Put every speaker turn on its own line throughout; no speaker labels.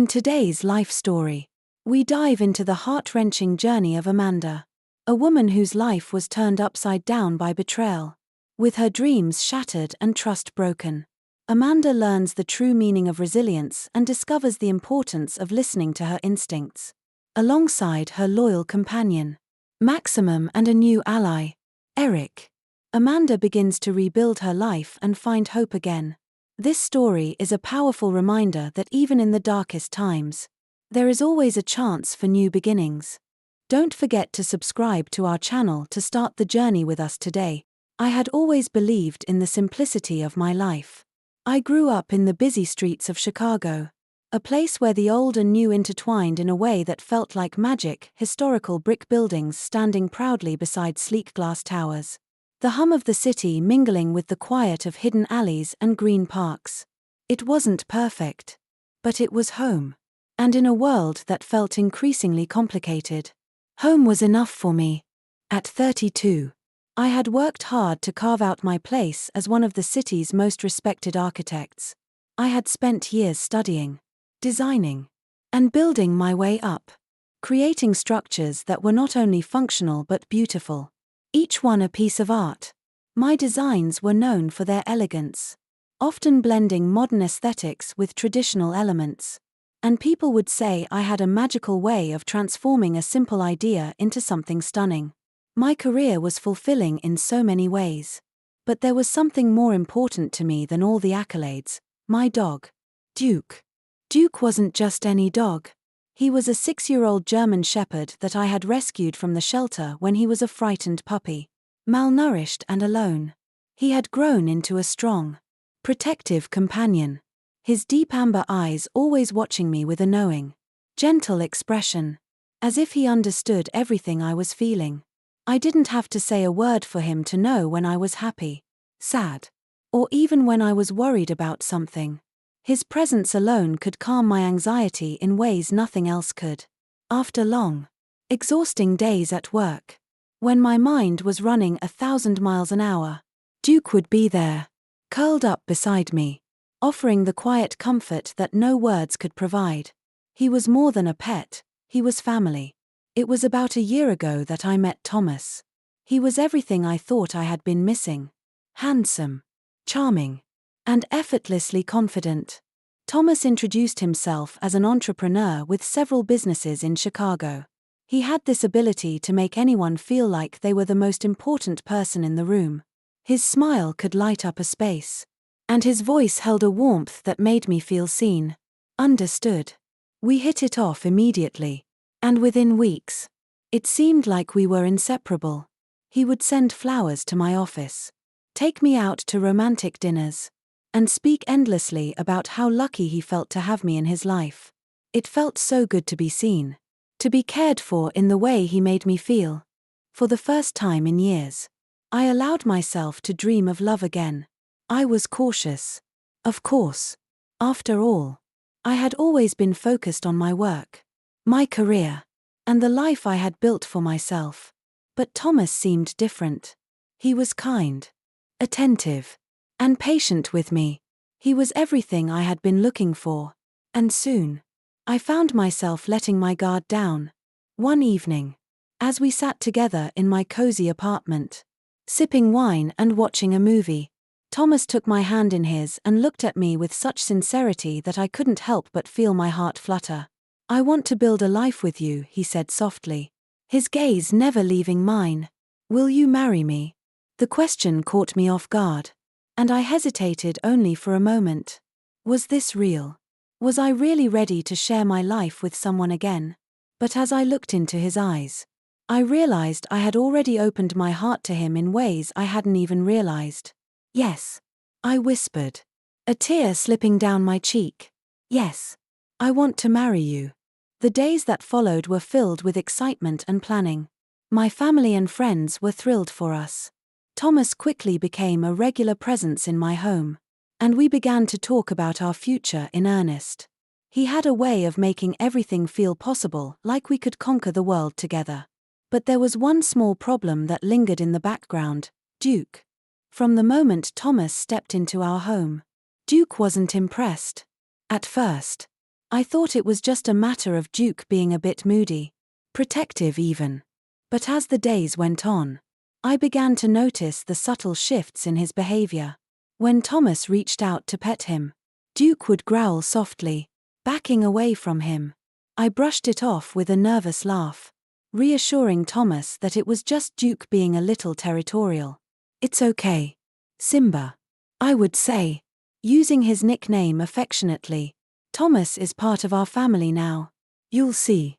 In today's life story, we dive into the heart-wrenching journey of Amanda, a woman whose life was turned upside down by betrayal. With her dreams shattered and trust broken, Amanda learns the true meaning of resilience and discovers the importance of listening to her instincts. Alongside her loyal companion, Maximum, and a new ally, Eric, Amanda begins to rebuild her life and find hope again. This story is a powerful reminder that even in the darkest times, there is always a chance for new beginnings. Don't forget to subscribe to our channel to start the journey with us today. I had always believed in the simplicity of my life. I grew up in the busy streets of Chicago, a place where the old and new intertwined in a way that felt like magic, historical brick buildings standing proudly beside sleek glass towers. The hum of the city mingling with the quiet of hidden alleys and green parks. It wasn't perfect, but it was home. And in a world that felt increasingly complicated, home was enough for me. At 32, I had worked hard to carve out my place as one of the city's most respected architects. I had spent years studying, designing, and building my way up, creating structures that were not only functional but beautiful. Each one a piece of art. My designs were known for their elegance, often blending modern aesthetics with traditional elements. And people would say I had a magical way of transforming a simple idea into something stunning. My career was fulfilling in so many ways. But there was something more important to me than all the accolades: my dog, Duke. Duke wasn't just any dog. He was a 6-year-old German shepherd that I had rescued from the shelter when he was a frightened puppy. Malnourished and alone, he had grown into a strong, protective companion. His deep amber eyes always watching me with a knowing, gentle expression, as if he understood everything I was feeling. I didn't have to say a word for him to know when I was happy, sad, or even when I was worried about something. His presence alone could calm my anxiety in ways nothing else could. After long, exhausting days at work, when my mind was running 1,000 miles an hour, Duke would be there, curled up beside me, offering the quiet comfort that no words could provide. He was more than a pet, he was family. It was about a year ago that I met Thomas. He was everything I thought I had been missing. Handsome, charming, and effortlessly confident. Thomas introduced himself as an entrepreneur with several businesses in Chicago. He had this ability to make anyone feel like they were the most important person in the room. His smile could light up a space, and his voice held a warmth that made me feel seen, understood. We hit it off immediately, and within weeks, it seemed like we were inseparable. He would send flowers to my office, take me out to romantic dinners, and speak endlessly about how lucky he felt to have me in his life. It felt so good to be seen, to be cared for in the way he made me feel. For the first time in years, I allowed myself to dream of love again. I was cautious. Of course. After all, I had always been focused on my work, my career, and the life I had built for myself. But Thomas seemed different. He was kind, attentive, and patient with me. He was everything I had been looking for. And soon, I found myself letting my guard down. One evening, as we sat together in my cozy apartment, sipping wine and watching a movie, Thomas took my hand in his and looked at me with such sincerity that I couldn't help but feel my heart flutter. "I want to build a life with you," he said softly, his gaze never leaving mine. "Will you marry me?" The question caught me off guard, and I hesitated only for a moment. Was this real? Was I really ready to share my life with someone again? But as I looked into his eyes, I realized I had already opened my heart to him in ways I hadn't even realized. "Yes," I whispered, a tear slipping down my cheek. "Yes, I want to marry you." The days that followed were filled with excitement and planning. My family and friends were thrilled for us. Thomas quickly became a regular presence in my home, and we began to talk about our future in earnest. He had a way of making everything feel possible, like we could conquer the world together. But there was one small problem that lingered in the background: Duke. From the moment Thomas stepped into our home, Duke wasn't impressed. At first, I thought it was just a matter of Duke being a bit moody, protective even. But as the days went on, I began to notice the subtle shifts in his behavior. When Thomas reached out to pet him, Duke would growl softly, backing away from him. I brushed it off with a nervous laugh, reassuring Thomas that it was just Duke being a little territorial. "It's okay, Simba," I would say, using his nickname affectionately. "Thomas is part of our family now. You'll see."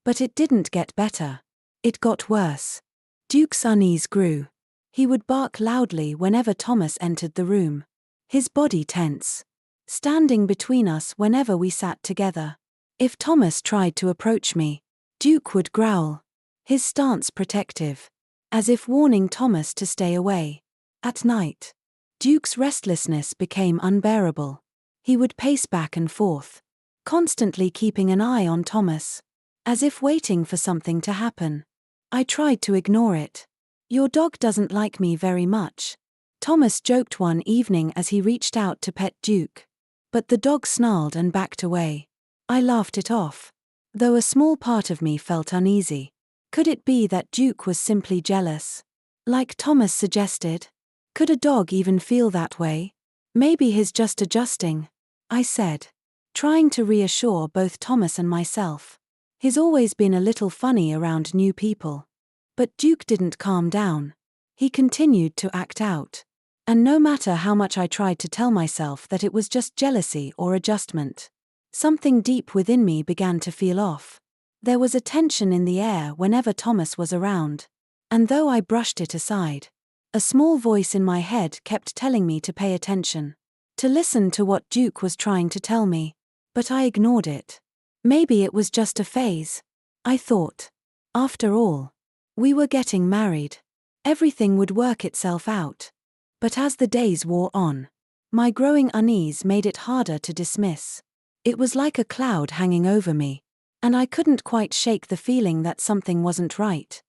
But it didn't get better. It got worse. Duke's unease grew. He would bark loudly whenever Thomas entered the room, his body tense, standing between us whenever we sat together. If Thomas tried to approach me, Duke would growl, his stance protective, as if warning Thomas to stay away. At night, Duke's restlessness became unbearable. He would pace back and forth, constantly keeping an eye on Thomas, as if waiting for something to happen. I tried to ignore it. "Your dog doesn't like me very much," Thomas joked one evening as he reached out to pet Duke. But the dog snarled and backed away. I laughed it off, though a small part of me felt uneasy. Could it be that Duke was simply jealous, like Thomas suggested? Could a dog even feel that way? "Maybe he's just adjusting," I said, trying to reassure both Thomas and myself. "He's always been a little funny around new people." But Duke didn't calm down. He continued to act out. And no matter how much I tried to tell myself that it was just jealousy or adjustment, something deep within me began to feel off. There was a tension in the air whenever Thomas was around. And though I brushed it aside, a small voice in my head kept telling me to pay attention, to listen to what Duke was trying to tell me. But I ignored it. Maybe it was just a phase, I thought. After all, we were getting married. Everything would work itself out. But as the days wore on, my growing unease made it harder to dismiss. It was like a cloud hanging over me, and I couldn't quite shake the feeling that something wasn't right.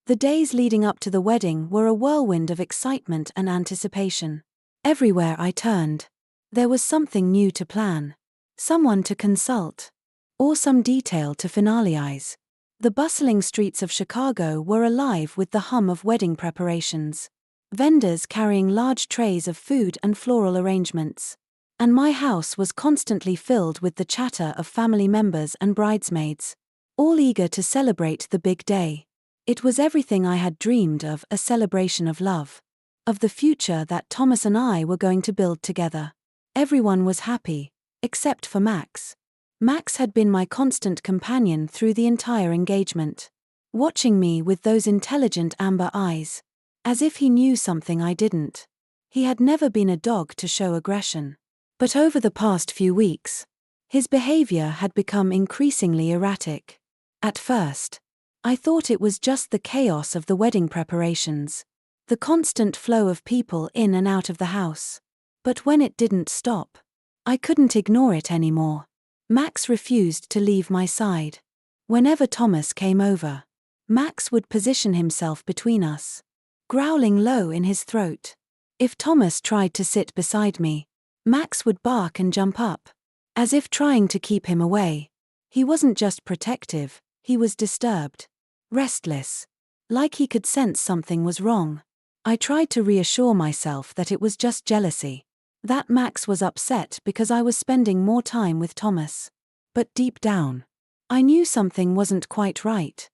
The days leading up to the wedding were a whirlwind of excitement and anticipation. Everywhere I turned, there was something new to plan, someone to consult, or some detail to finalize. The bustling streets of Chicago were alive with the hum of wedding preparations, vendors carrying large trays of food and floral arrangements, and my house was constantly filled with the chatter of family members and bridesmaids, all eager to celebrate the big day. It was everything I had dreamed of, a celebration of love, of the future that Thomas and I were going to build together. Everyone was happy, except for Max. Max had been my constant companion through the entire engagement, watching me with those intelligent amber eyes, as if he knew something I didn't. He had never been a dog to show aggression. But over the past few weeks, his behavior had become increasingly erratic. At first, I thought it was just the chaos of the wedding preparations, the constant flow of people in and out of the house. But when it didn't stop, I couldn't ignore it anymore. Max refused to leave my side. Whenever Thomas came over, Max would position himself between us, growling low in his throat. If Thomas tried to sit beside me, Max would bark and jump up, as if trying to keep him away. He wasn't just protective, he was disturbed, restless, like he could sense something was wrong. I tried to reassure myself that it was just jealousy, that Max was upset because I was spending more time with Thomas. But deep down, I knew something wasn't quite right.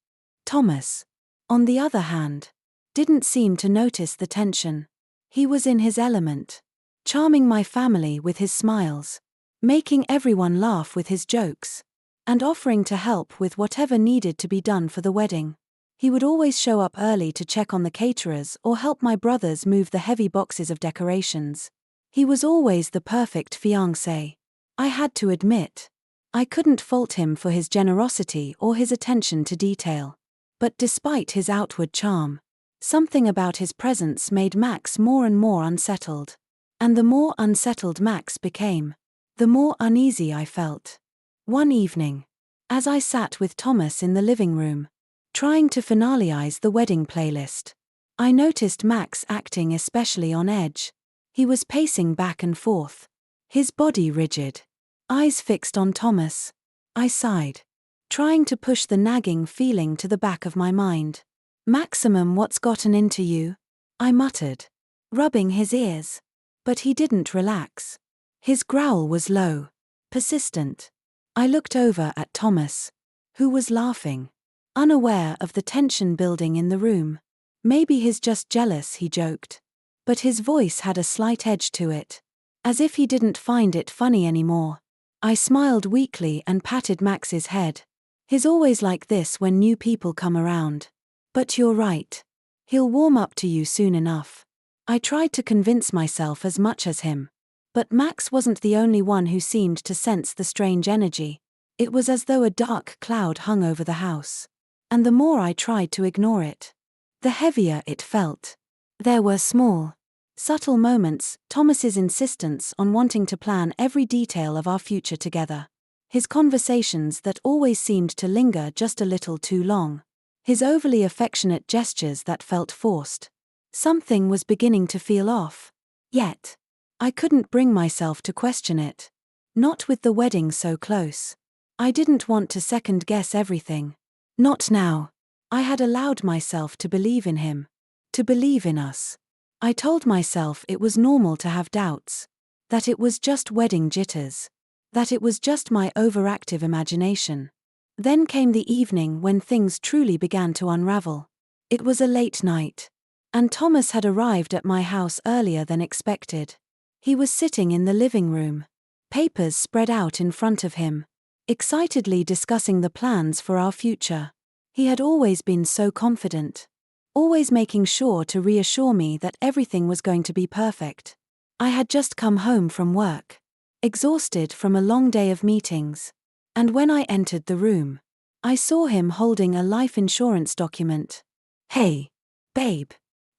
Thomas, on the other hand, didn't seem to notice the tension. He was in his element, charming my family with his smiles, making everyone laugh with his jokes, and offering to help with whatever needed to be done for the wedding. He would always show up early to check on the caterers or help my brothers move the heavy boxes of decorations. He was always the perfect fiancé. I had to admit, I couldn't fault him for his generosity or his attention to detail. But despite his outward charm, something about his presence made Max more and more unsettled. And the more unsettled Max became, the more uneasy I felt. One evening, as I sat with Thomas in the living room, trying to finalize the wedding playlist, I noticed Max acting especially on edge. He was pacing back and forth, his body rigid, eyes fixed on Thomas. I sighed, trying to push the nagging feeling to the back of my mind. Maximum, what's gotten into you? I muttered, rubbing his ears. But he didn't relax. His growl was low, persistent. I looked over at Thomas, who was laughing, unaware of the tension building in the room. Maybe he's just jealous, he joked. But his voice had a slight edge to it, as if he didn't find it funny anymore. I smiled weakly and patted Max's head. He's always like this when new people come around. But you're right. He'll warm up to you soon enough. I tried to convince myself as much as him. But Max wasn't the only one who seemed to sense the strange energy. It was as though a dark cloud hung over the house. And the more I tried to ignore it, the heavier it felt. There were small, subtle moments, Thomas's insistence on wanting to plan every detail of our future together. His conversations that always seemed to linger just a little too long. His overly affectionate gestures that felt forced. Something was beginning to feel off. Yet, I couldn't bring myself to question it. Not with the wedding so close. I didn't want to second-guess everything. Not now. I had allowed myself to believe in him. To believe in us. I told myself it was normal to have doubts. That it was just wedding jitters. That it was just my overactive imagination. Then came the evening when things truly began to unravel. It was a late night. And Thomas had arrived at my house earlier than expected. He was sitting in the living room. Papers spread out in front of him. Excitedly discussing the plans for our future. He had always been so confident. Always making sure to reassure me that everything was going to be perfect. I had just come home from work. Exhausted from a long day of meetings. And when I entered the room, I saw him holding a life insurance document. "Hey, babe.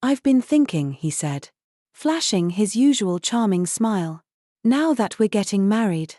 I've been thinking," he said, flashing his usual charming smile. "Now that we're getting married,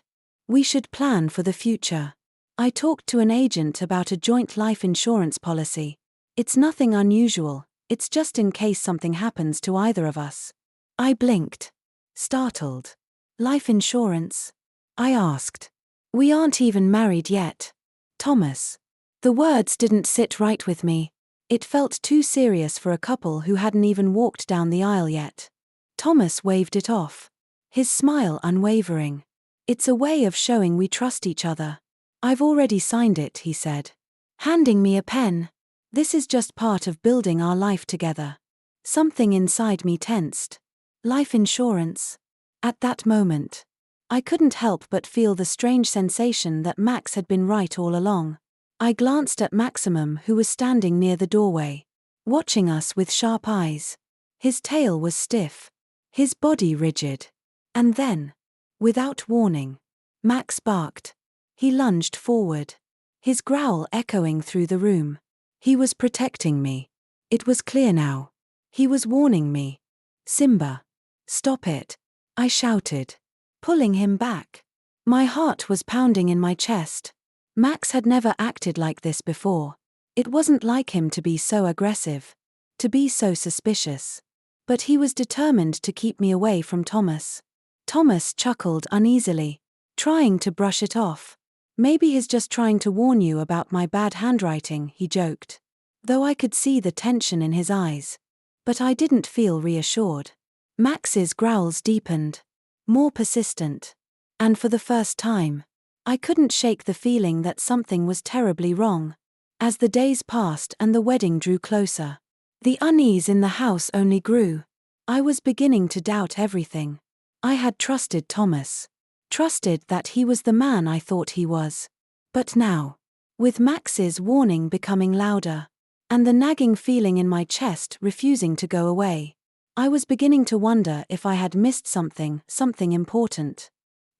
we should plan for the future. I talked to an agent about a joint life insurance policy. It's nothing unusual, it's just in case something happens to either of us." I blinked, startled. "Life insurance?" I asked. "We aren't even married yet, Thomas." The words didn't sit right with me. It felt too serious for a couple who hadn't even walked down the aisle yet. Thomas waved it off, his smile unwavering. "It's a way of showing we trust each other. I've already signed it," he said, handing me a pen. "This is just part of building our life together." Something inside me tensed. Life insurance. At that moment, I couldn't help but feel the strange sensation that Max had been right all along. I glanced at Maximum, who was standing near the doorway, watching us with sharp eyes. His tail was stiff, his body rigid. And then, without warning, Max barked. He lunged forward, his growl echoing through the room. He was protecting me. It was clear now. He was warning me. "Simba, stop it," I shouted, pulling him back. My heart was pounding in my chest. Max had never acted like this before. It wasn't like him to be so aggressive, to be so suspicious. But he was determined to keep me away from Thomas. Thomas chuckled uneasily, trying to brush it off. "Maybe he's just trying to warn you about my bad handwriting," he joked. Though I could see the tension in his eyes. But I didn't feel reassured. Max's growls deepened, more persistent. And for the first time, I couldn't shake the feeling that something was terribly wrong. As the days passed and the wedding drew closer, the unease in the house only grew. I was beginning to doubt everything. I had trusted Thomas. Trusted that he was the man I thought he was. But now, with Max's warning becoming louder, and the nagging feeling in my chest refusing to go away, I was beginning to wonder if I had missed something important.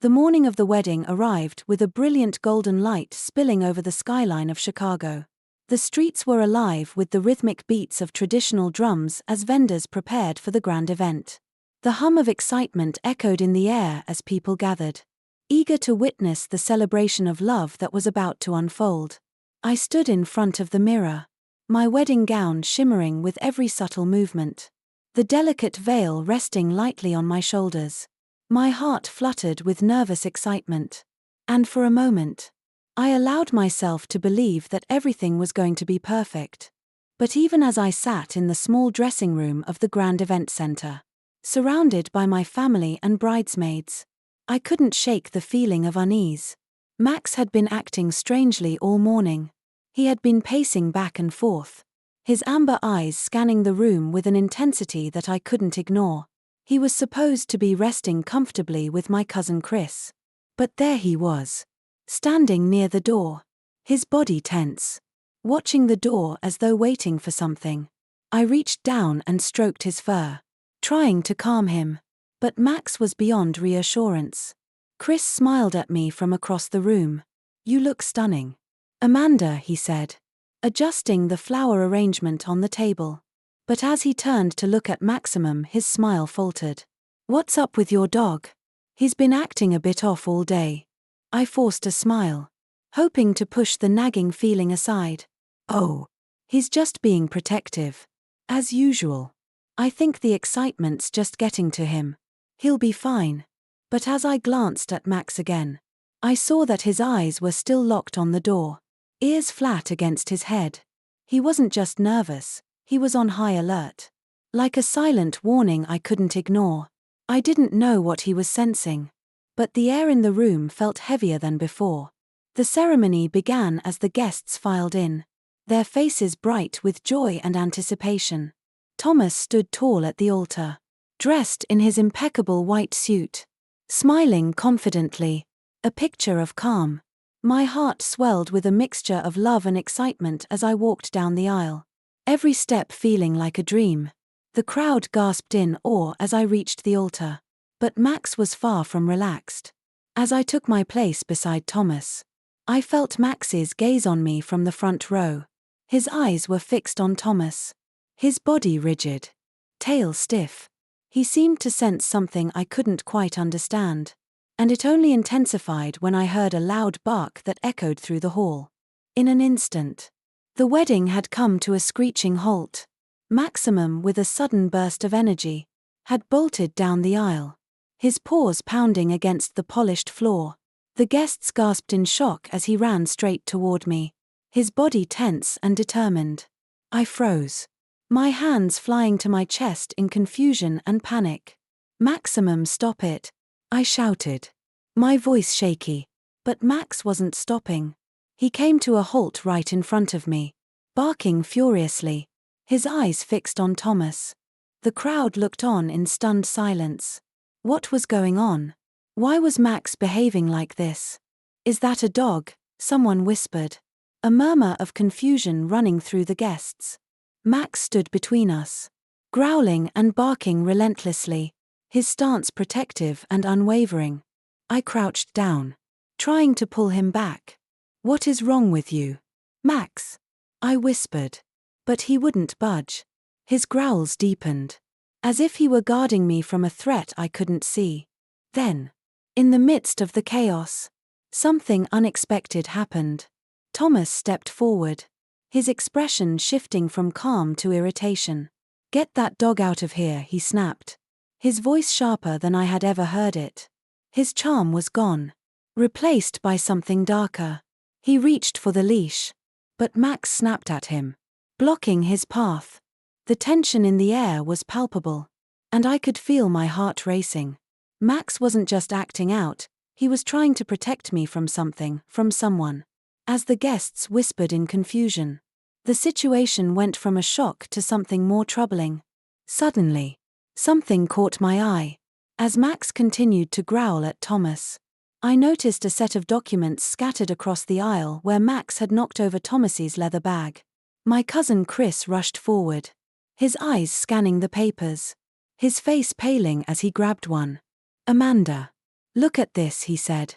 The morning of the wedding arrived with a brilliant golden light spilling over the skyline of Chicago. The streets were alive with the rhythmic beats of traditional drums as vendors prepared for the grand event. The hum of excitement echoed in the air as people gathered, eager to witness the celebration of love that was about to unfold. I stood in front of the mirror, my wedding gown shimmering with every subtle movement, the delicate veil resting lightly on my shoulders. My heart fluttered with nervous excitement. And for a moment, I allowed myself to believe that everything was going to be perfect. But even as I sat in the small dressing room of the grand event center, surrounded by my family and bridesmaids, I couldn't shake the feeling of unease. Max had been acting strangely all morning. He had been pacing back and forth, his amber eyes scanning the room with an intensity that I couldn't ignore. He was supposed to be resting comfortably with my cousin Chris. But there he was, standing near the door, his body tense, watching the door as though waiting for something. I reached down and stroked his fur, trying to calm him. But Max was beyond reassurance. Chris smiled at me from across the room. "You look stunning, Amanda," he said, adjusting the flower arrangement on the table. But as he turned to look at Maximum, his smile faltered. "What's up with your dog? He's been acting a bit off all day." I forced a smile, hoping to push the nagging feeling aside. "Oh, he's just being protective. As usual. I think the excitement's just getting to him. He'll be fine." But as I glanced at Max again, I saw that his eyes were still locked on the door, ears flat against his head. He wasn't just nervous, he was on high alert. Like a silent warning I couldn't ignore. I didn't know what he was sensing. But the air in the room felt heavier than before. The ceremony began as the guests filed in, their faces bright with joy and anticipation. Thomas stood tall at the altar, dressed in his impeccable white suit, smiling confidently, a picture of calm. My heart swelled with a mixture of love and excitement as I walked down the aisle, every step feeling like a dream. The crowd gasped in awe as I reached the altar. But Max was far from relaxed. As I took my place beside Thomas, I felt Max's gaze on me from the front row. His eyes were fixed on Thomas, his body rigid, tail stiff. He seemed to sense something I couldn't quite understand. And it only intensified when I heard a loud bark that echoed through the hall. In an instant, the wedding had come to a screeching halt. Maximum, with a sudden burst of energy, had bolted down the aisle, his paws pounding against the polished floor. The guests gasped in shock as he ran straight toward me, his body tense and determined. I froze, my hands flying to my chest in confusion and panic. "Maximum, stop it," I shouted, my voice shaky. But Max wasn't stopping. He came to a halt right in front of me, barking furiously, his eyes fixed on Thomas. The crowd looked on in stunned silence. What was going on? Why was Max behaving like this? "Is that a dog?" someone whispered, a murmur of confusion running through the guests. Max stood between us, growling and barking relentlessly, his stance protective and unwavering. I crouched down, trying to pull him back. "What is wrong with you, Max?" I whispered. But he wouldn't budge. His growls deepened, as if he were guarding me from a threat I couldn't see. Then, in the midst of the chaos, something unexpected happened. Thomas stepped forward, his expression shifting from calm to irritation. "Get that dog out of here," he snapped, his voice sharper than I had ever heard it. His charm was gone, replaced by something darker. He reached for the leash, but Max snapped at him, blocking his path. The tension in the air was palpable, and I could feel my heart racing. Max wasn't just acting out, he was trying to protect me from something, from someone. As the guests whispered in confusion, the situation went from a shock to something more troubling. Suddenly, something caught my eye. As Max continued to growl at Thomas, I noticed a set of documents scattered across the aisle where Max had knocked over Thomas's leather bag. My cousin Chris rushed forward, his eyes scanning the papers, his face paling as he grabbed one. "Amanda, look at this," he said,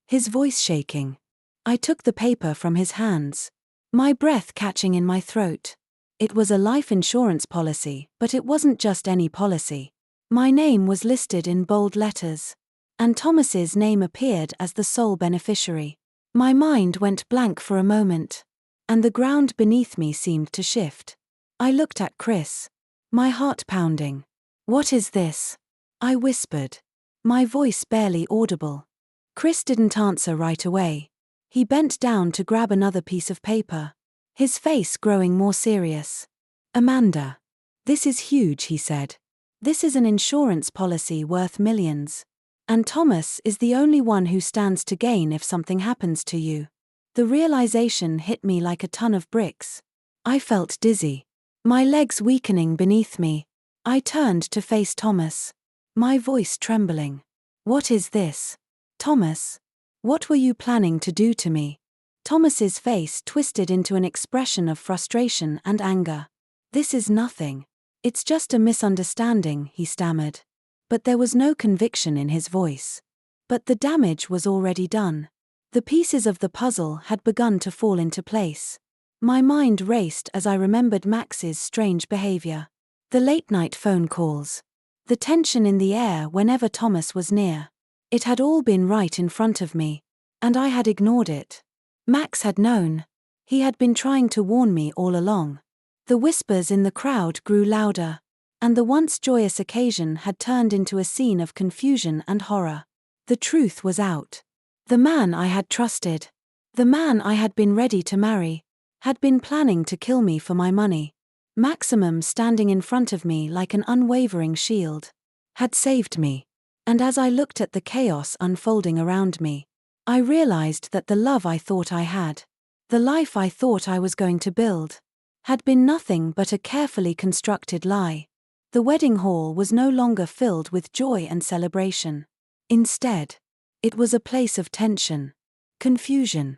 his voice shaking. I took the paper from his hands, my breath catching in my throat. It was a life insurance policy, but it wasn't just any policy. My name was listed in bold letters, and Thomas's name appeared as the sole beneficiary. My mind went blank for a moment, and the ground beneath me seemed to shift. I looked at Chris, my heart pounding. "What is this?" I whispered, my voice barely audible. Chris didn't answer right away. He bent down to grab another piece of paper, his face growing more serious. "Amanda. This is huge," he said. "This is an insurance policy worth millions. And Thomas is the only one who stands to gain if something happens to you." The realization hit me like a ton of bricks. I felt dizzy, my legs weakening beneath me. I turned to face Thomas, my voice trembling. "What is this? Thomas? What were you planning to do to me?" Thomas's face twisted into an expression of frustration and anger. "This is nothing. It's just a misunderstanding," he stammered. But there was no conviction in his voice. But the damage was already done. The pieces of the puzzle had begun to fall into place. My mind raced as I remembered Max's strange behavior. The late-night phone calls. The tension in the air whenever Thomas was near. It had all been right in front of me, and I had ignored it. Max had known. He had been trying to warn me all along. The whispers in the crowd grew louder, and the once joyous occasion had turned into a scene of confusion and horror. The truth was out. The man I had trusted, the man I had been ready to marry, had been planning to kill me for my money. Maximum, standing in front of me like an unwavering shield, had saved me. And as I looked at the chaos unfolding around me, I realized that the love I thought I had, the life I thought I was going to build, had been nothing but a carefully constructed lie. The wedding hall was no longer filled with joy and celebration. Instead, it was a place of tension, confusion,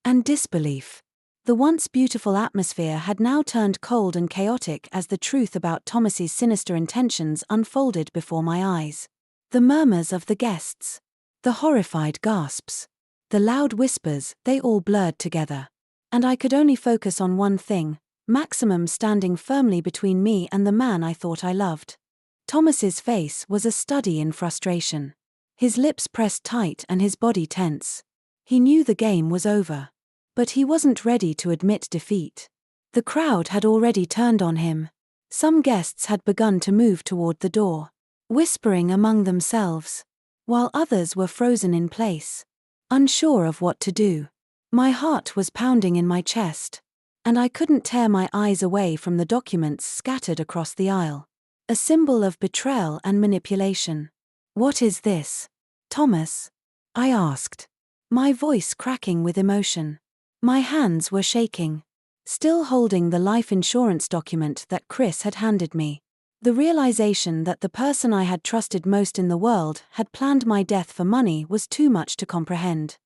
and disbelief. The once beautiful atmosphere had now turned cold and chaotic as the truth about Thomas's sinister intentions unfolded before my eyes. The murmurs of the guests, the horrified gasps, the loud whispers, they all blurred together. And I could only focus on one thing: Maximum standing firmly between me and the man I thought I loved. Thomas's face was a study in frustration. His lips pressed tight and his body tense. He knew the game was over. But he wasn't ready to admit defeat. The crowd had already turned on him. Some guests had begun to move toward the door, whispering among themselves, while others were frozen in place, unsure of what to do. My heart was pounding in my chest, and I couldn't tear my eyes away from the documents scattered across the aisle. A symbol of betrayal and manipulation. "What is this, Thomas?" I asked, my voice cracking with emotion. My hands were shaking, still holding the life insurance document that Chris had handed me. The realization that the person I had trusted most in the world had planned my death for money was too much to comprehend.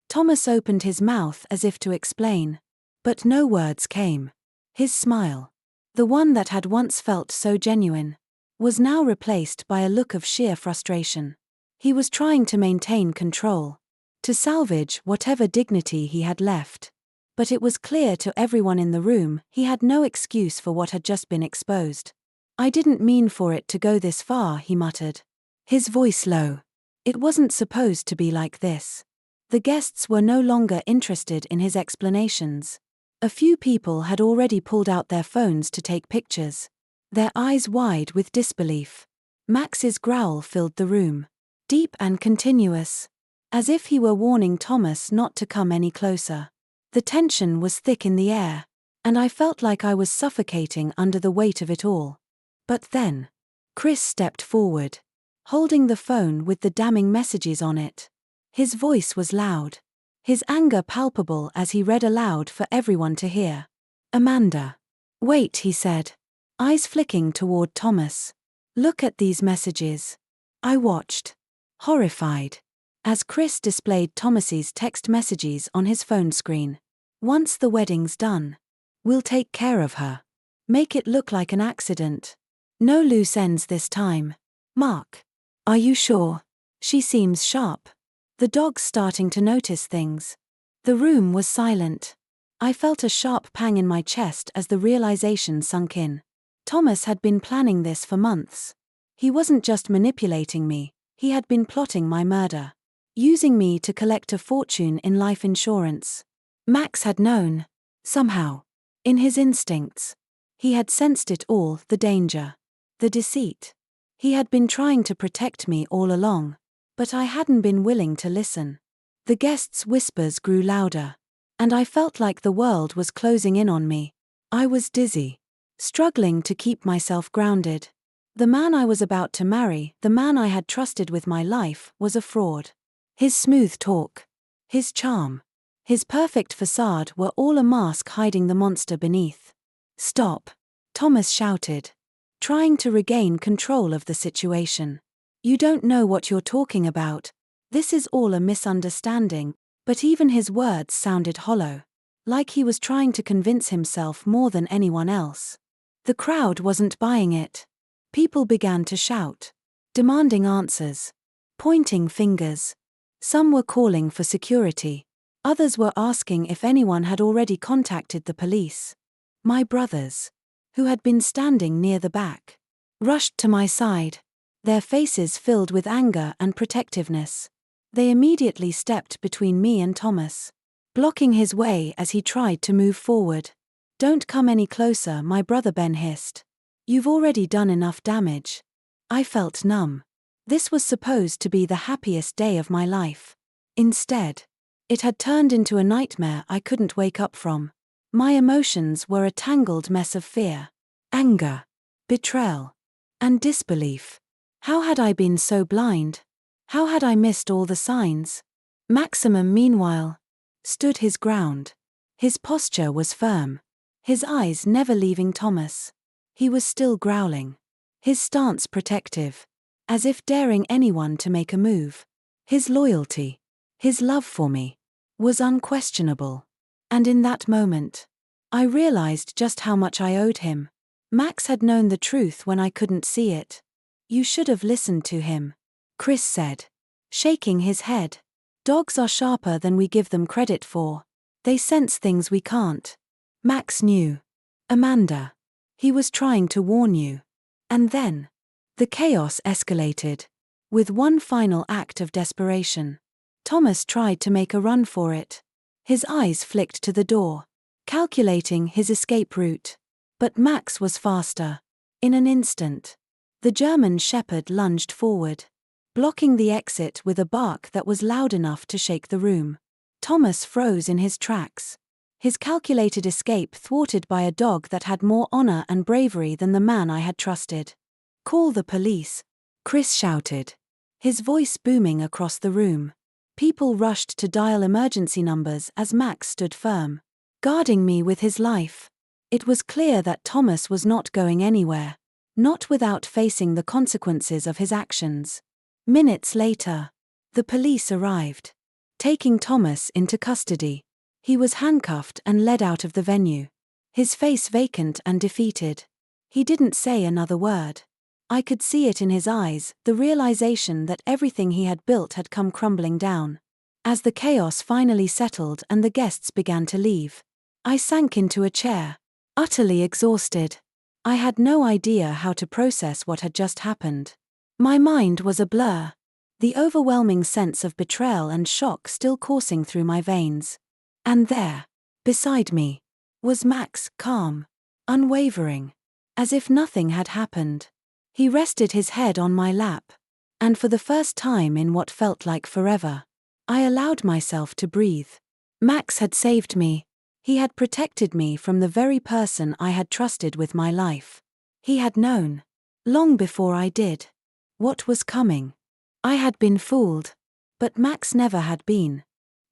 Thomas opened his mouth as if to explain, but no words came. His smile, the one that had once felt so genuine, was now replaced by a look of sheer frustration. He was trying to maintain control, to salvage whatever dignity he had left. But it was clear to everyone in the room he had no excuse for what had just been exposed. "I didn't mean for it to go this far," he muttered, his voice low. "It wasn't supposed to be like this." The guests were no longer interested in his explanations. A few people had already pulled out their phones to take pictures, their eyes wide with disbelief. Max's growl filled the room, deep and continuous, as if he were warning Thomas not to come any closer. The tension was thick in the air, and I felt like I was suffocating under the weight of it all. But then, Chris stepped forward, holding the phone with the damning messages on it. His voice was loud, his anger palpable as he read aloud for everyone to hear. "Amanda. Wait," he said, eyes flicking toward Thomas. "Look at these messages." I watched, horrified, as Chris displayed Thomas's text messages on his phone screen. "Once the wedding's done, we'll take care of her. Make it look like an accident. No loose ends this time. Mark. Are you sure? She seems sharp." The dog's starting to notice things. The room was silent. I felt a sharp pang in my chest as the realization sunk in. Thomas had been planning this for months. He wasn't just manipulating me, he had been plotting my murder, using me to collect a fortune in life insurance. Max had known, somehow, in his instincts. He had sensed it all, the danger, the deceit. He had been trying to protect me all along, but I hadn't been willing to listen. The guests' whispers grew louder, and I felt like the world was closing in on me. I was dizzy, struggling to keep myself grounded. The man I was about to marry, the man I had trusted with my life, was a fraud. His smooth talk, his charm, his perfect facade were all a mask hiding the monster beneath. "Stop," Thomas shouted, trying to regain control of the situation. "You don't know what you're talking about. This is all a misunderstanding." But even his words sounded hollow, like he was trying to convince himself more than anyone else. The crowd wasn't buying it. People began to shout, demanding answers, pointing fingers. Some were calling for security. Others were asking if anyone had already contacted the police. My brothers, who had been standing near the back, rushed to my side, their faces filled with anger and protectiveness. They immediately stepped between me and Thomas, blocking his way as he tried to move forward. "Don't come any closer," my brother Ben hissed. "You've already done enough damage." I felt numb. This was supposed to be the happiest day of my life. Instead, it had turned into a nightmare I couldn't wake up from. My emotions were a tangled mess of fear, anger, betrayal, and disbelief. How had I been so blind? How had I missed all the signs? Maximum, meanwhile, stood his ground. His posture was firm, his eyes never leaving Thomas. He was still growling, his stance protective, as if daring anyone to make a move. His loyalty, his love for me, was unquestionable. And in that moment, I realized just how much I owed him. Max had known the truth when I couldn't see it. "You should have listened to him," Chris said, shaking his head. "Dogs are sharper than we give them credit for. They sense things we can't." Max knew. "Amanda, he was trying to warn you." And then, the chaos escalated. With one final act of desperation, Thomas tried to make a run for it. His eyes flicked to the door, calculating his escape route. But Max was faster. In an instant, the German shepherd lunged forward, blocking the exit with a bark that was loud enough to shake the room. Thomas froze in his tracks, his calculated escape thwarted by a dog that had more honor and bravery than the man I had trusted. "Call the police," Chris shouted, his voice booming across the room. People rushed to dial emergency numbers as Max stood firm, guarding me with his life. It was clear that Thomas was not going anywhere, not without facing the consequences of his actions. Minutes later, the police arrived, taking Thomas into custody. He was handcuffed and led out of the venue, his face vacant and defeated. He didn't say another word. I could see it in his eyes, the realization that everything he had built had come crumbling down. As the chaos finally settled and the guests began to leave, I sank into a chair, utterly exhausted. I had no idea how to process what had just happened. My mind was a blur, the overwhelming sense of betrayal and shock still coursing through my veins. And there, beside me, was Max, calm, unwavering, as if nothing had happened. He rested his head on my lap, and for the first time in what felt like forever, I allowed myself to breathe. Max had saved me. He had protected me from the very person I had trusted with my life. He had known, long before I did, what was coming. I had been fooled, but Max never had been.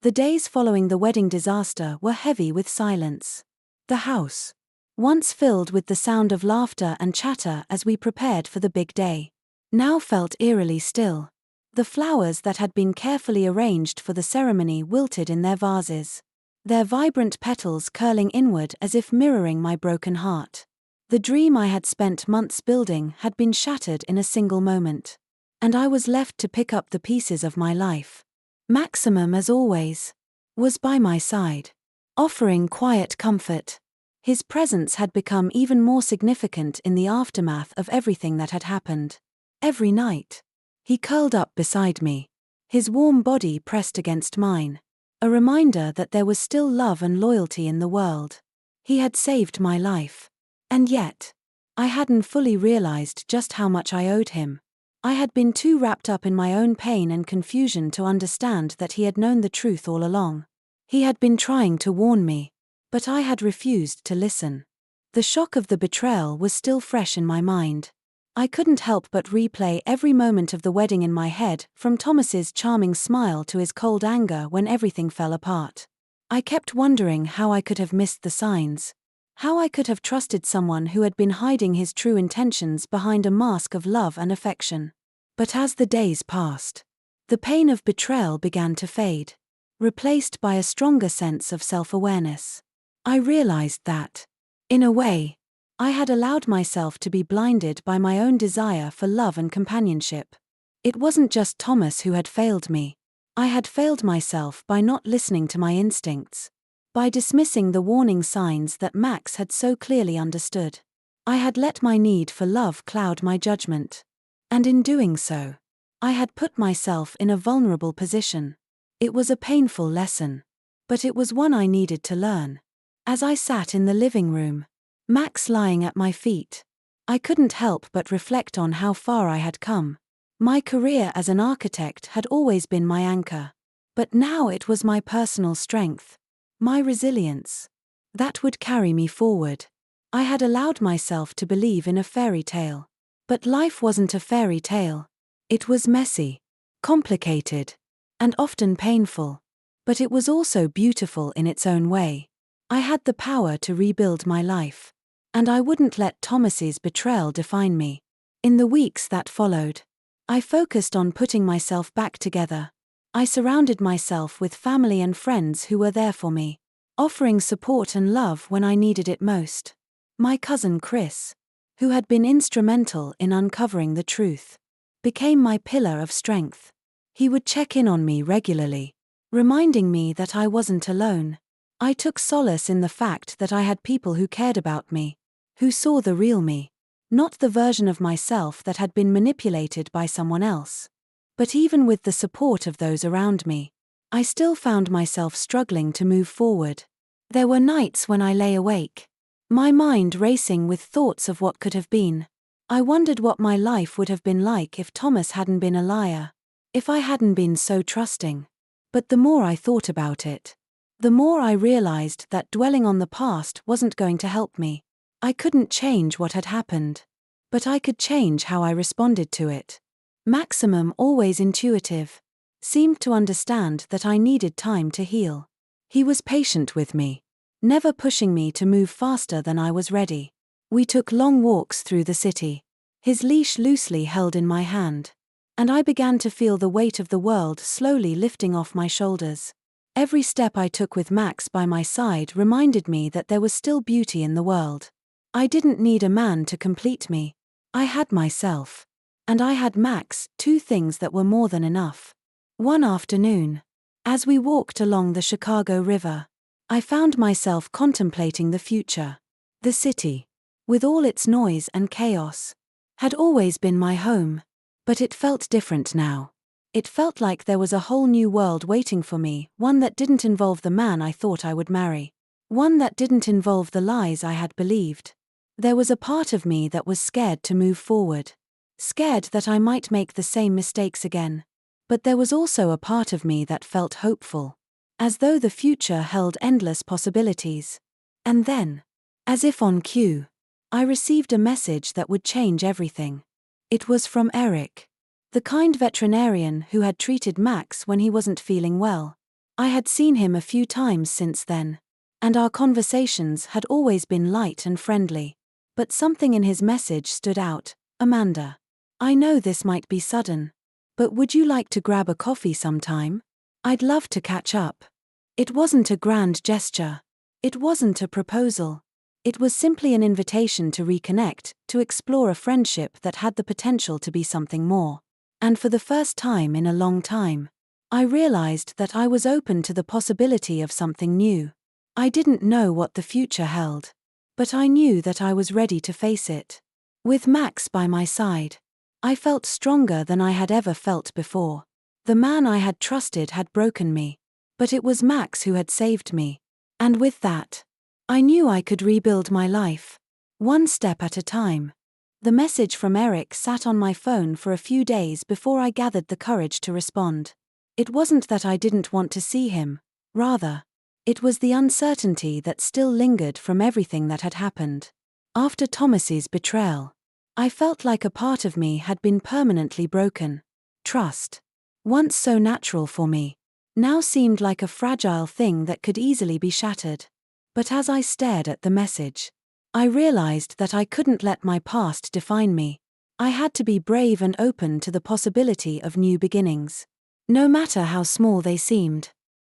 The days following the wedding disaster were heavy with silence. The house, once filled with the sound of laughter and chatter as we prepared for the big day, now felt eerily still. The flowers that had been carefully arranged for the ceremony wilted in their vases, their vibrant petals curling inward as if mirroring my broken heart. The dream I had spent months building had been shattered in a single moment, and I was left to pick up the pieces of my life. Maximum, as always, was by my side, offering quiet comfort. His presence had become even more significant in the aftermath of everything that had happened. Every night, he curled up beside me, his warm body pressed against mine, a reminder that there was still love and loyalty in the world. He had saved my life. And yet, I hadn't fully realized just how much I owed him. I had been too wrapped up in my own pain and confusion to understand that he had known the truth all along. He had been trying to warn me, but I had refused to listen. The shock of the betrayal was still fresh in my mind. I couldn't help but replay every moment of the wedding in my head, from Thomas's charming smile to his cold anger when everything fell apart. I kept wondering how I could have missed the signs. How I could have trusted someone who had been hiding his true intentions behind a mask of love and affection. But as the days passed, the pain of betrayal began to fade, replaced by a stronger sense of self-awareness. I realized that, in a way, I had allowed myself to be blinded by my own desire for love and companionship. It wasn't just Thomas who had failed me. I had failed myself by not listening to my instincts, by dismissing the warning signs that Max had so clearly understood. I had let my need for love cloud my judgment. And in doing so, I had put myself in a vulnerable position. It was a painful lesson, but it was one I needed to learn. As I sat in the living room, Max lying at my feet, I couldn't help but reflect on how far I had come. My career as an architect had always been my anchor, but now it was my personal strength, my resilience, that would carry me forward. I had allowed myself to believe in a fairy tale. But life wasn't a fairy tale. It was messy, complicated, and often painful. But it was also beautiful in its own way. I had the power to rebuild my life, and I wouldn't let Thomas's betrayal define me. In the weeks that followed, I focused on putting myself back together. I surrounded myself with family and friends who were there for me, offering support and love when I needed it most. My cousin Chris, who had been instrumental in uncovering the truth, became my pillar of strength. He would check in on me regularly, reminding me that I wasn't alone. I took solace in the fact that I had people who cared about me, who saw the real me, not the version of myself that had been manipulated by someone else. But even with the support of those around me, I still found myself struggling to move forward. There were nights when I lay awake, my mind racing with thoughts of what could have been. I wondered what my life would have been like if Thomas hadn't been a liar, if I hadn't been so trusting. But the more I thought about it, the more I realized that dwelling on the past wasn't going to help me. I couldn't change what had happened, but I could change how I responded to it. Maximum, always intuitive, seemed to understand that I needed time to heal. He was patient with me, never pushing me to move faster than I was ready. We took long walks through the city, his leash loosely held in my hand, and I began to feel the weight of the world slowly lifting off my shoulders. Every step I took with Max by my side reminded me that there was still beauty in the world. I didn't need a man to complete me. I had myself. And I had Max, two things that were more than enough. One afternoon, as we walked along the Chicago River, I found myself contemplating the future. The city, with all its noise and chaos, had always been my home, but it felt different now. It felt like there was a whole new world waiting for me, one that didn't involve the man I thought I would marry, one that didn't involve the lies I had believed. There was a part of me that was scared to move forward, scared that I might make the same mistakes again. But there was also a part of me that felt hopeful, as though the future held endless possibilities. And then, as if on cue, I received a message that would change everything. It was from Eric, the kind veterinarian who had treated Max when he wasn't feeling well. I had seen him a few times since then, and our conversations had always been light and friendly. But something in his message stood out. Amanda, I know this might be sudden, but would you like to grab a coffee sometime? I'd love to catch up. It wasn't a grand gesture. It wasn't a proposal. It was simply an invitation to reconnect, to explore a friendship that had the potential to be something more. And for the first time in a long time, I realized that I was open to the possibility of something new. I didn't know what the future held, but I knew that I was ready to face it. With Max by my side, I felt stronger than I had ever felt before. The man I had trusted had broken me, but it was Max who had saved me. And with that, I knew I could rebuild my life, one step at a time. The message from Eric sat on my phone for a few days before I gathered the courage to respond. It wasn't that I didn't want to see him, rather, it was the uncertainty that still lingered from everything that had happened. After Thomas's betrayal, I felt like a part of me had been permanently broken. Trust, once so natural for me, now seemed like a fragile thing that could easily be shattered. But as I stared at the message, I realized that I couldn't let my past define me. I had to be brave and open to the possibility of new beginnings, no matter how small they seemed.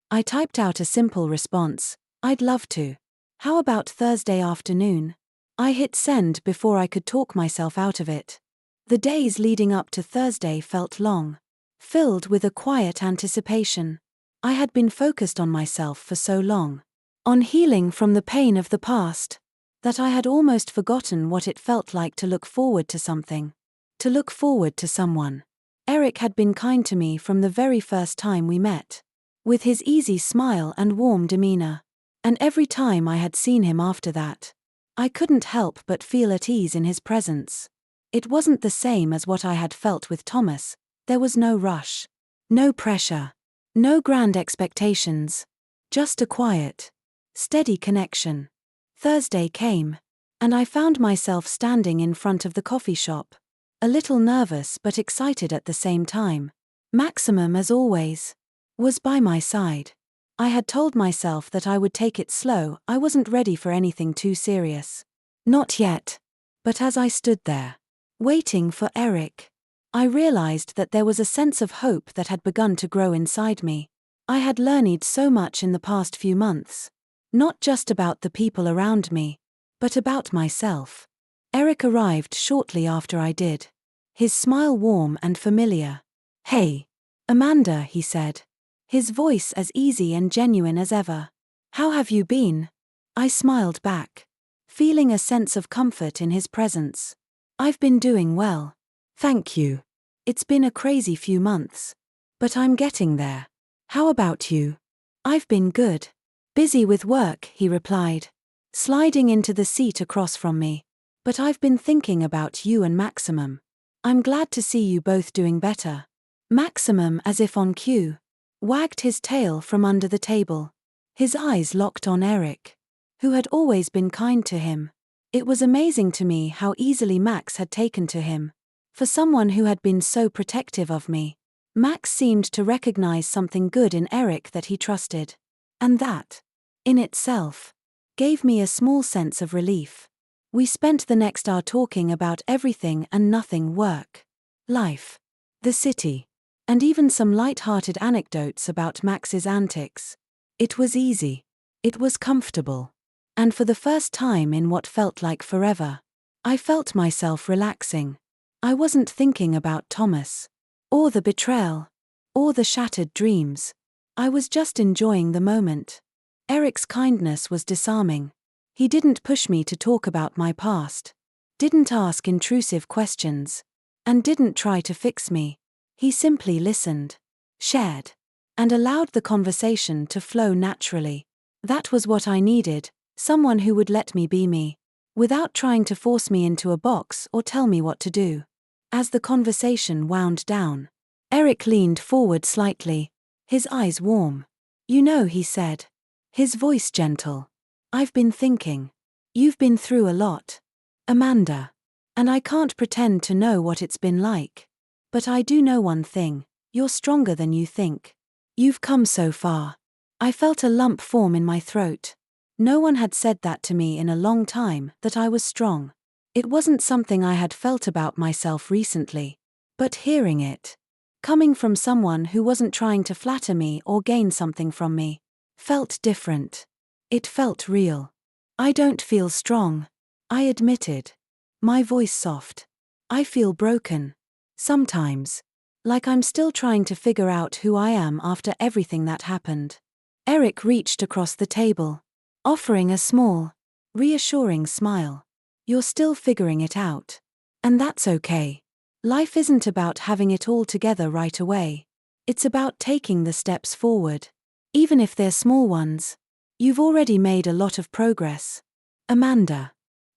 I typed out a simple response: "I'd love to. How about Thursday afternoon?" I hit send before I could talk myself out of it. The days leading up to Thursday felt long, filled with a quiet anticipation. I had been focused on myself for so long, on healing from the pain of the past, that I had almost forgotten what it felt like to look forward to something, to look forward to someone. Eric had been kind to me from the very first time we met, with his easy smile and warm demeanor. And every time I had seen him after that, I couldn't help but feel at ease in his presence. It wasn't the same as what I had felt with Thomas. There was no rush, no pressure, no grand expectations, just a quiet, steady connection. Thursday came, and I found myself standing in front of the coffee shop, a little nervous but excited at the same time. Maximum, as always, was by my side. I had told myself that I would take it slow. I wasn't ready for anything too serious. Not yet. But as I stood there, waiting for Eric, I realized that there was a sense of hope that had begun to grow inside me. I had learned so much in the past few months, not just about the people around me, but about myself. Eric arrived shortly after I did, his smile warm and familiar. "Hey, Amanda," he said, his voice as easy and genuine as ever. "How have you been?" I smiled back, feeling a sense of comfort in his presence. "I've been doing well, thank you. It's been a crazy few months, but I'm getting there. How about you?" "I've been good. Busy with work," he replied, sliding into the seat across from me. "But I've been thinking about you and Maximum. I'm glad to see you both doing better." Maximum, as if on cue, wagged his tail from under the table, his eyes locked on Eric, who had always been kind to him. It was amazing to me how easily Max had taken to him. For someone who had been so protective of me, Max seemed to recognize something good in Eric that he trusted. And that, in itself, gave me a small sense of relief. We spent the next hour talking about everything and nothing: work, life, the city, and even some light-hearted anecdotes about Max's antics. It was easy. It was comfortable. And for the first time in what felt like forever, I felt myself relaxing. I wasn't thinking about Thomas, or the betrayal, or the shattered dreams. I was just enjoying the moment. Eric's kindness was disarming. He didn't push me to talk about my past, didn't ask intrusive questions, and didn't try to fix me. He simply listened, shared, and allowed the conversation to flow naturally. That was what I needed, someone who would let me be me, without trying to force me into a box or tell me what to do. As the conversation wound down, Eric leaned forward slightly, his eyes warm. "You know," he said, his voice gentle, "I've been thinking. You've been through a lot, Amanda. And I can't pretend to know what it's been like. But I do know one thing: you're stronger than you think. You've come so far." I felt a lump form in my throat. No one had said that to me in a long time, that I was strong. It wasn't something I had felt about myself recently. But hearing it, coming from someone who wasn't trying to flatter me or gain something from me, felt different. It felt real. "I don't feel strong," I admitted, my voice soft. "I feel broken. Sometimes. Like I'm still trying to figure out who I am after everything that happened." Eric reached across the table, offering a small, reassuring smile. "You're still figuring it out. And that's okay. Life isn't about having it all together right away. It's about taking the steps forward, even if they're small ones. You've already made a lot of progress, Amanda."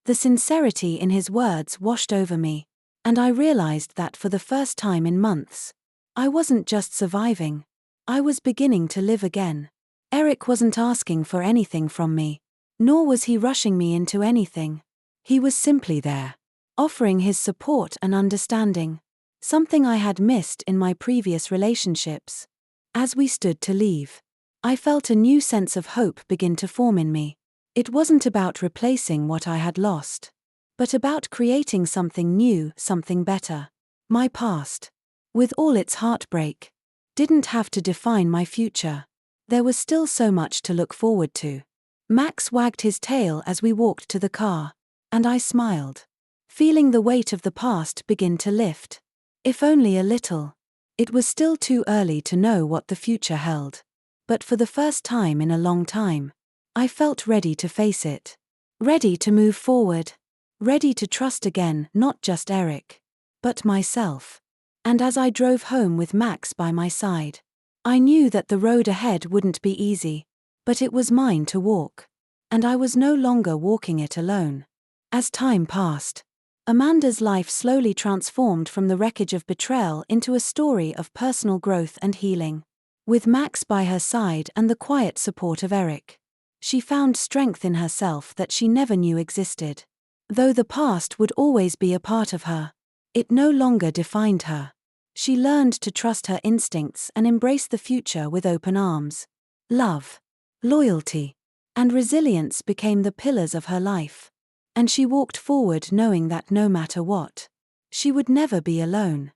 The sincerity in his words washed over me, and I realized that for the first time in months, I wasn't just surviving, I was beginning to live again. Eric wasn't asking for anything from me, nor was he rushing me into anything. He was simply there, offering his support and understanding, something I had missed in my previous relationships. As we stood to leave, I felt a new sense of hope begin to form in me. It wasn't about replacing what I had lost, but about creating something new, something better. My past, with all its heartbreak, didn't have to define my future. There was still so much to look forward to. Max wagged his tail as we walked to the car, and I smiled, feeling the weight of the past begin to lift. If only a little. It was still too early to know what the future held, but for the first time in a long time, I felt ready to face it. Ready to move forward. Ready to trust again, not just Eric, but myself. And as I drove home with Max by my side, I knew that the road ahead wouldn't be easy, but it was mine to walk. And I was no longer walking it alone. As time passed, Amanda's life slowly transformed from the wreckage of betrayal into a story of personal growth and healing. With Max by her side and the quiet support of Eric, she found strength in herself that she never knew existed. Though the past would always be a part of her, it no longer defined her. She learned to trust her instincts and embrace the future with open arms. Love, loyalty, and resilience became the pillars of her life. And she walked forward knowing that no matter what, she would never be alone.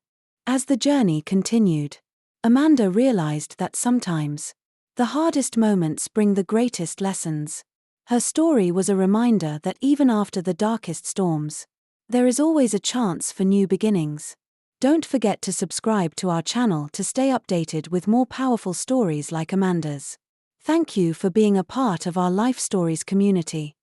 As the journey continued, Amanda realized that sometimes, the hardest moments bring the greatest lessons. Her story was a reminder that even after the darkest storms, there is always a chance for new beginnings. Don't forget to subscribe to our channel to stay updated with more powerful stories like Amanda's. Thank you for being a part of our Life Stories community.